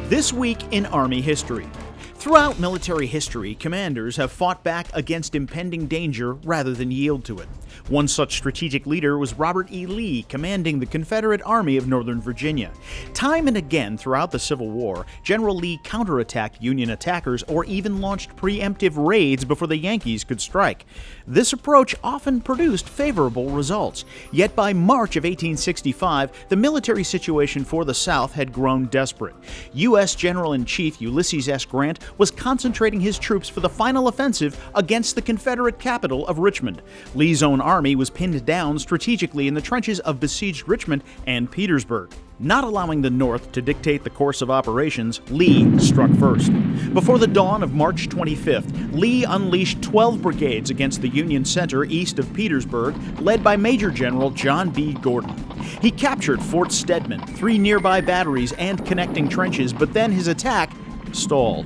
This week in Army history. Throughout military history, commanders have fought back against impending danger rather than yield to it. One such strategic leader was Robert E. Lee, commanding the Confederate Army of Northern Virginia. Time and again throughout the Civil War, General Lee counterattacked Union attackers or even launched preemptive raids before the Yankees could strike. This approach often produced favorable results. Yet by March of 1865, the military situation for the South had grown desperate. U.S. General-in-Chief Ulysses S. Grant was concentrating his troops for the final offensive against the Confederate capital of Richmond. Lee's own army was pinned down strategically in the trenches of besieged Richmond and Petersberg. Not allowing the North to dictate the course of operations, Lee struck first. Before the dawn of March 25th, Lee unleashed 12 brigades against the Union center east of Petersburg, led by Major General John B. Gordon. He captured Fort Stedman, 3 nearby batteries, and connecting trenches, but then his attack stalled.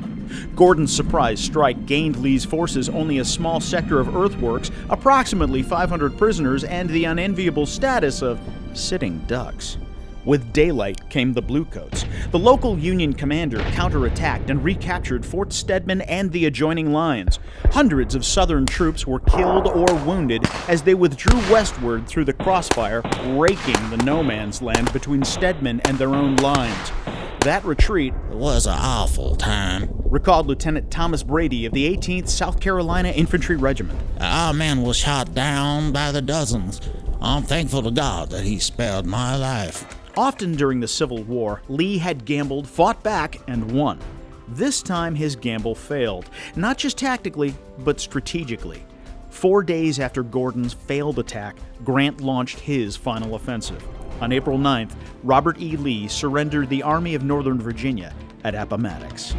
Gordon's surprise strike gained Lee's forces only a small sector of earthworks, approximately 500 prisoners, and the unenviable status of sitting ducks. With daylight came the Bluecoats. The local Union commander counterattacked and recaptured Fort Stedman and the adjoining lines. Hundreds of Southern troops were killed or wounded as they withdrew westward through the crossfire, raking the no-man's land between Stedman and their own lines. That retreat was an awful time, recalled Lieutenant Thomas Brady of the 18th South Carolina Infantry Regiment. Our men were shot down by the dozens. I'm thankful to God that he spared my life. Often during the Civil War, Lee had gambled, fought back, and won. This time his gamble failed, not just tactically, but strategically. 4 days after Gordon's failed attack, Grant launched his final offensive. On April 9th, Robert E. Lee surrendered the Army of Northern Virginia at Appomattox.